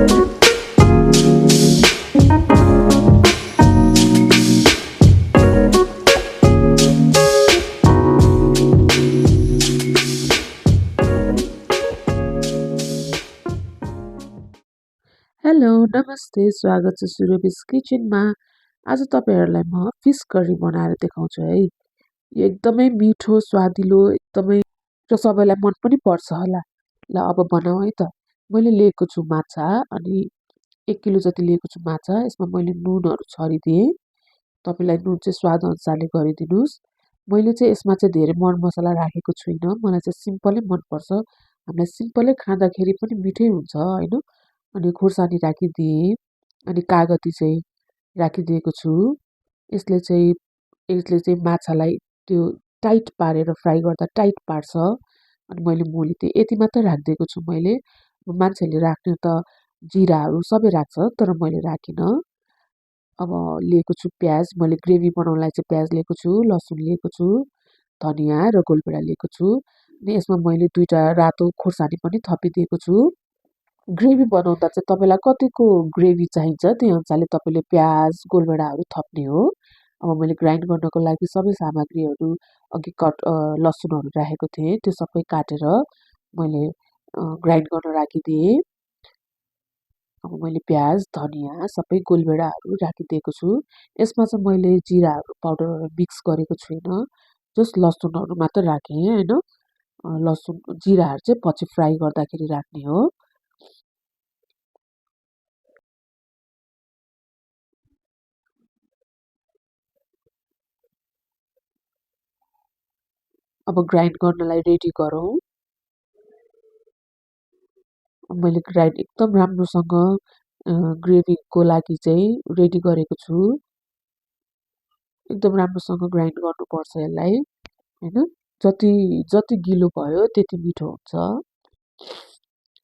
Hello नमस्ते स्वागत छ सुरभिस किचनमा। आज तपाईहरुलाई म फिस करी बनाएर देखाउँछु है। यो एकदमै मिठो स्वादिलो एकदमै र सबैलाई मन पनि पर्छ होला। ल अब बनाऊ है त। मैले लिएको छु माछा अनि 1 किलो जति लिएको छु माछा। यसमा मैले नुनहरु छरिदिए। तपाईलाई नुन चाहिँ स्वाद अनुसारले गरिदिनुस्। मैले चाहिँ यसमा चाहिँ धेरै मरमसला राखेको छुइनँ। मलाई चाहिँ सिम्पलै मन पर्छ। हामीलाई सिम्पलै खाँदाखेरि पनि मिठै हुन्छ हैन। अनि खुर्सानी राखिदिएँ अनि कागती चाहिँ राखिदिएको छु। यसले चाहिँ माछालाई त्यो टाइट पारेर फ्राई गर्दा टाइट पार्छ। अनि मैले मुली चाहिँ यति मात्र राखिदिएको छु मैले। मान्छेले राख्ने त जिराहरू सबै राख्छ तर मैले राखिनँ। अब लिएको छु प्याज। मैले ग्रेभी बनाउनलाई चाहिँ प्याज लिएको छु, लसुन लिएको छु, धनिया र गोलभेडा लिएको छु। अनि यसमा मैले 2टा रातो खुर्सानी पनि थपिदिएको छु। ग्रेभी बनाउँदा चाहिँ तपाईलाई कतिको ग्रेभी चाहिन्छ त्यही अनुसारले तपाईले प्याज, गोलभेडाहरू थप्ने हो। अब मैले ग्राइन्ड गर्नको लागि सबै सामग्रीहरू अघि लसुनहरू राखेको थिएँ त्यो सबै काटेर मैले ग्राइन्ड गर्न राखिदिएँ। अब मैले प्याज, धनिया सबै गोलभेडाहरू राखिदिएको छु। यसमा चाहिँ मैले जिराहरू पाउडरहरू मिक्स गरेको छुइनँ। जस्ट लसुनहरू मात्र राखेँ हैन। लसुन जिराहरू चाहिँ पछि फ्राई गर्दाखेरि राख्ने हो। अब ग्राइन्ड गर्नलाई रेडी गरौँ। मैले ग्राइन्ड एकदम राम्रोसँग ग्रेभीको लागि चाहिँ रेडी गरेको छु। एकदम राम्रोसँग ग्राइन्ड गर्नुपर्छ यसलाई हैन। जति जति गिलो भयो त्यति मिठो हुन्छ।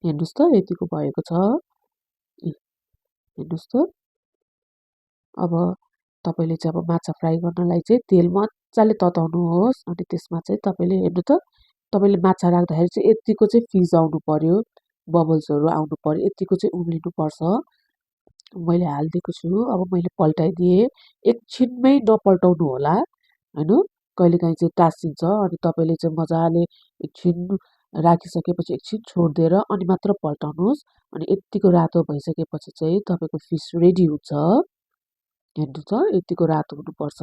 हेर्नुस् त यतिको भएको छ। हेर्नुस् त। अब तपाईले चाहिँ अब माछा फ्राई गर्नलाई चाहिँ तेल मज्जाले तताउनुहोस् अनि त्यसमा चाहिँ तपाईले हेर्नु त तपाईले माछा राख्दाखेरि चाहिँ यतिको चाहिँ फिज आउनु पर्यो, बबल्सहरू आउनु पर्यो, यतिको चाहिँ उम्लिनु पर्छ। मैले हालिदिएको छु। अब मैले पल्टाइदिएँ। एकछिनमै नपल्टाउनु होला हैन। कहिलेकाहीँ चाहिँ टाँसिन्छ अनि तपाईले चाहिँ मजाले एकछिन राखिसकेपछि एकछिन छोडिदिएर अनि मात्र पल्टाउनुहोस्। अनि यतिको रातो भइसकेपछि चाहिँ तपाईको फिस रेडी हुन्छ। हेर्नु त यतिको रातो हुनुपर्छ।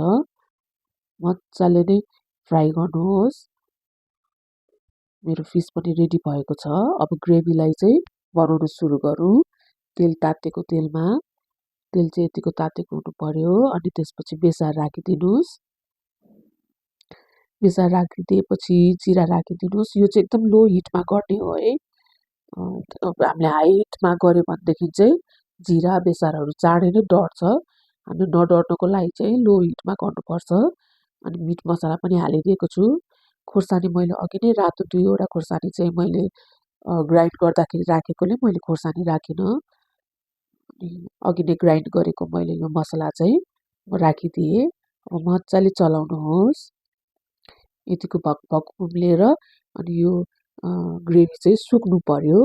मज्जाले नै फ्राई गर्नुहोस्। मेरो फिस पनि रेडी भएको छ। अब ग्रेभीलाई चाहिँ बनाउन सुरु गरौँ। तेल तातेको तेलमा तेल चाहिँ यतिको तातेको हुनु पर्यो। अनि त्यसपछि बेसार राखिदिनुस्। बेसार राखिदिएपछि जिरा राखिदिनुस्। यो चाहिँ एकदम लो हिटमा गर्ने हो है। हामीले हाई हिटमा गर्यो भनेदेखि चाहिँ जिरा बेसारहरू चाँडै नै डढ्छ। हामी नडढ्नको लागि चाहिँ लो हिटमा गर्नुपर्छ। अनि मिट मसला पनि हालिदिएको छु। खुर्सानी मैले अघि नै रातो 2वटा खुर्सानी चाहिँ मैले ग्राइन्ड गर्दाखेरि राखेकोले मैले खुर्सानी राखिनँ। अघि नै ग्राइन्ड गरेको मैले यो मसला चाहिँ राखिदिएँ। अब मज्जाले चलाउनुहोस्। यतिको भकभक उम्लेर अनि यो ग्रेभी चाहिँ सुक्नु पर्यो।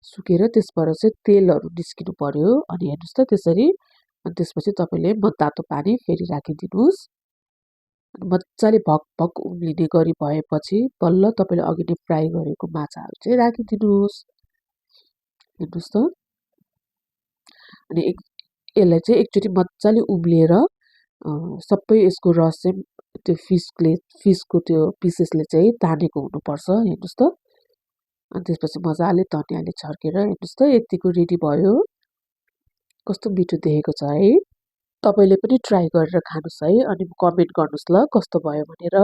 सुकेर त्यसबाट चाहिँ तेलहरू निस्किनु पर्यो। अनि हेर्नुस् त त्यसरी। अनि त्यसपछि तपाईले तातो पानी फेरि राखिदिनुस्। मज्जाले भकभक उम्लिने गरी भएपछि बल्ल तपाईले अघि नै फ्राई गरेको माछाहरू चाहिँ राखिदिनुस्। हेर्नुस् त। अनि यसलाई चाहिँ एकचोटि मज्जाले उम्लिएर सबै यसको रस चाहिँ त्यो फिसको त्यो पिसेसले चाहिँ तानेको हुनुपर्छ। हेर्नुस् त। अनि त्यसपछि मजाले धनियाले छर्केर हेर्नुस् त यतिको रेडी भयो। कस्तो मिठो देखेको छ है। तपाईले पनि ट्राई गरेर खानुस् है अनि कमेन्ट गर्नुस् ल कस्तो भयो भनेर।